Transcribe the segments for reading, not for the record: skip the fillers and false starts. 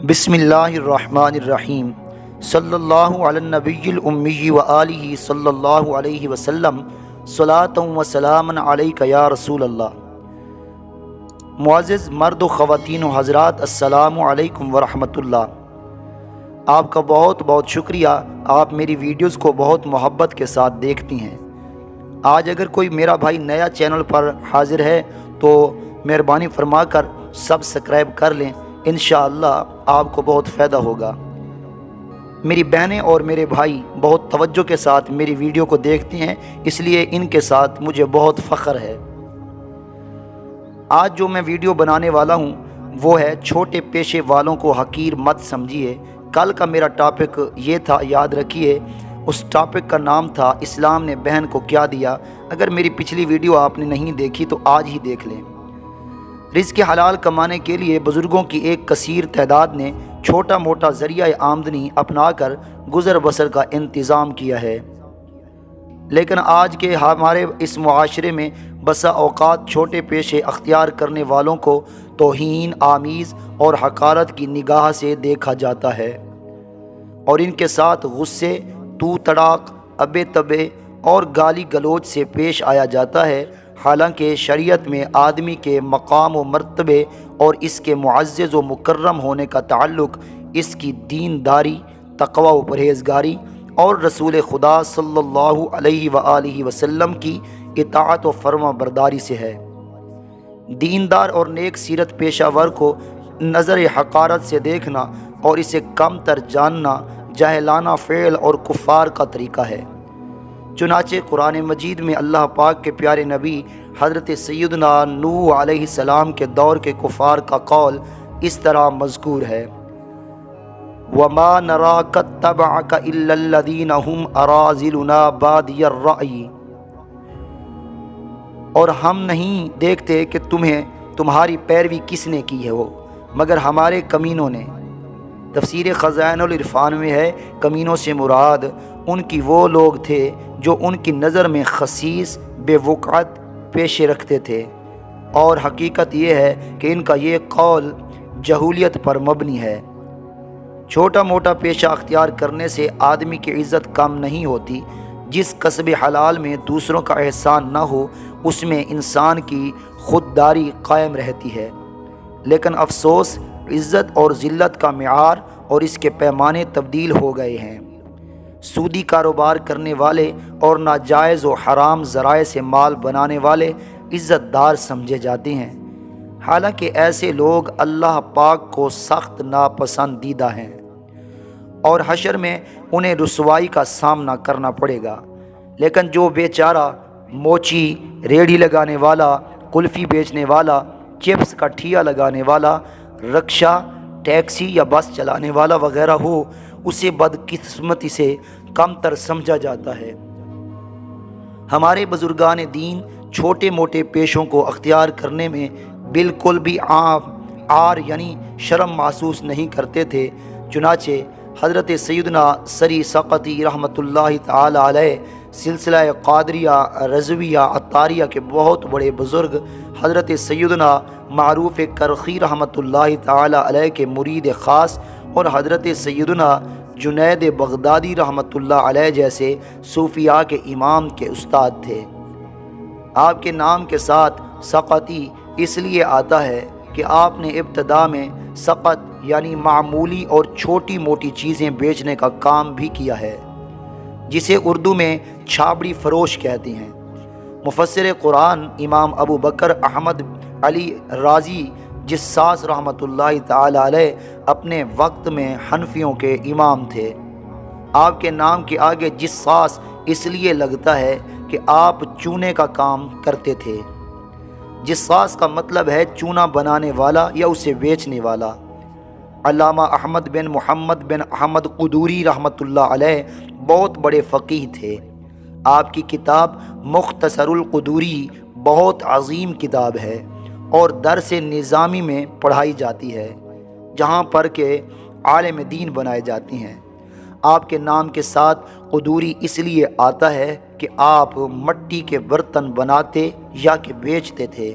بسم اللہ الرحمن الرحیم صلی اللہ علی النبی الامی و آلہ صلی اللہ علیہ وسلم صلاۃ و سلام علیک یا رسول اللہ۔ معزز مرد و خواتین و حضرات، السلام علیکم ورحمۃ اللہ۔ آپ کا بہت بہت شکریہ، آپ میری ویڈیوز کو بہت محبت کے ساتھ دیکھتی ہیں۔ آج اگر کوئی میرا بھائی نیا چینل پر حاضر ہے تو مہربانی فرما کر سبسکرائب کر لیں، انشاءاللہ آپ کو بہت فائدہ ہوگا۔ میری بہنیں اور میرے بھائی بہت توجہ کے ساتھ میری ویڈیو کو دیکھتے ہیں، اس لیے ان کے ساتھ مجھے بہت فخر ہے۔ آج جو میں ویڈیو بنانے والا ہوں وہ ہے چھوٹے پیشے والوں کو حقیر مت سمجھیے۔ کل کا میرا ٹاپک یہ تھا، یاد رکھیے، اس ٹاپک کا نام تھا اسلام نے بہن کو کیا دیا۔ اگر میری پچھلی ویڈیو آپ نے نہیں دیکھی تو آج ہی دیکھ لیں۔ رزق حلال کمانے کے لیے بزرگوں کی ایک کثیر تعداد نے چھوٹا موٹا ذریعہ آمدنی اپنا کر گزر بسر کا انتظام کیا ہے، لیکن آج کے ہمارے اس معاشرے میں بسا اوقات چھوٹے پیشے اختیار کرنے والوں کو توہین آمیز اور حقارت کی نگاہ سے دیکھا جاتا ہے، اور ان کے ساتھ غصے، تو تڑاک، ابے تبے اور گالی گلوچ سے پیش آیا جاتا ہے۔ حالانکہ شریعت میں آدمی کے مقام و مرتبے اور اس کے معزز و مکرم ہونے کا تعلق اس کی دینداری، تقوی و پرہیزگاری اور رسول خدا صلی اللہ علیہ وآلہ وسلم کی اطاعت و فرما برداری سے ہے۔ دیندار اور نیک سیرت پیشہ ور کو نظر حقارت سے دیکھنا اور اسے کم تر جاننا جاہلانہ فعل اور کفار کا طریقہ ہے۔ چنانچہ قرآن مجید میں اللہ پاک کے پیارے نبی حضرت سیدنا نوح علیہ السلام کے دور کے کفار کا قول اس طرح مذکور ہے: وَمَا نَرَاكَ اتَّبَعَكَ إِلَّا الَّذِينَ هُمْ أَرَاذِلُنَا بَادِيَ الرَّأْيِ، اور ہم نہیں دیکھتے کہ تمہاری پیروی کس نے کی ہے، وہ مگر ہمارے کمینوں نے۔ تفسیر خزائن العرفان میں ہے، کمینوں سے مراد ان کی وہ لوگ تھے جو ان کی نظر میں خسیس، بے وقعت پیشے رکھتے تھے، اور حقیقت یہ ہے کہ ان کا یہ قول جہولیت پر مبنی ہے۔ چھوٹا موٹا پیشہ اختیار کرنے سے آدمی کی عزت کم نہیں ہوتی۔ جس کسب حلال میں دوسروں کا احسان نہ ہو اس میں انسان کی خودداری قائم رہتی ہے، لیکن افسوس، عزت اور ذلت کا معیار اور اس کے پیمانے تبدیل ہو گئے ہیں۔ سودی کاروبار کرنے والے اور ناجائز و حرام ذرائع سے مال بنانے والے عزت دار سمجھے جاتے ہیں، حالانکہ ایسے لوگ اللہ پاک کو سخت ناپسندیدہ ہیں، اور حشر میں انہیں رسوائی کا سامنا کرنا پڑے گا۔ لیکن جو بیچارہ موچی، ریڑھی لگانے والا، کلفی بیچنے والا، چپس کا ٹھیا لگانے والا، رکشہ، ٹیکسی یا بس چلانے والا وغیرہ ہو، اسے بدقسمتی سے کم تر سمجھا جاتا ہے۔ ہمارے بزرگان دین چھوٹے موٹے پیشوں کو اختیار کرنے میں بالکل بھی عار یعنی شرم محسوس نہیں کرتے تھے۔ چنانچہ حضرت سیدنا سری سقطی رحمۃ اللہ تعالی علیہ، سلسلہ قادریہ، رضویہ، عطاریہ کے بہت بڑے بزرگ، حضرت سیدنا معروف کرخی رحمۃ اللہ تعالی علیہ کے مرید خاص، اور حضرت سیدنا جنید بغدادی رحمۃ اللہ علیہ جیسے صوفیاء کے امام کے استاد تھے۔ آپ کے نام کے ساتھ سقطی اس لیے آتا ہے کہ آپ نے ابتدا میں سقط یعنی معمولی اور چھوٹی موٹی چیزیں بیچنے کا کام بھی کیا ہے، جسے اردو میں چھابڑی فروش کہتے ہیں۔ مفسر قرآن امام ابو بکر احمد علی رازی جساس رحمۃ اللہ تعالی علیہ اپنے وقت میں حنفیوں کے امام تھے۔ آپ کے نام کے آگے جساس اس لیے لگتا ہے کہ آپ چونے کا کام کرتے تھے۔ جساس کا مطلب ہے چونا بنانے والا یا اسے بیچنے والا۔ علامہ احمد بن محمد بن احمد قدوری رحمۃ اللہ علیہ بہت بڑے فقیہ تھے۔ آپ کی کتاب مختصر القدوری بہت عظیم کتاب ہے اور درس نظامی میں پڑھائی جاتی ہے، جہاں پر کہ عالم دین بنائے جاتے ہیں۔ آپ کے نام کے ساتھ قدوری اس لیے آتا ہے کہ آپ مٹی کے برتن بناتے یا کہ بیچتے تھے۔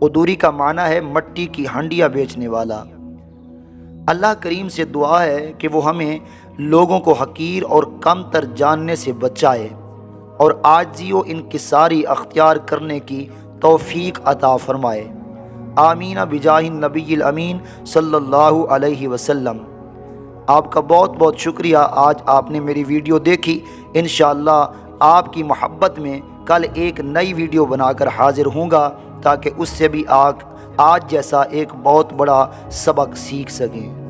قدوری کا معنی ہے مٹی کی ہنڈیاں بیچنے والا۔ اللہ کریم سے دعا ہے کہ وہ ہمیں لوگوں کو حقیر اور کم تر جاننے سے بچائے اور عاجزی و انکساری اختیار کرنے کی توفیق عطا فرمائے۔ آمین بجاہ النبی الامین صلی اللہ علیہ وسلم۔ آپ کا بہت بہت شکریہ، آج آپ نے میری ویڈیو دیکھی۔ انشاءاللہ آپ کی محبت میں کل ایک نئی ویڈیو بنا کر حاضر ہوں گا تاکہ اس سے بھی آج جیسا ایک بہت بڑا سبق سیکھ سکیں۔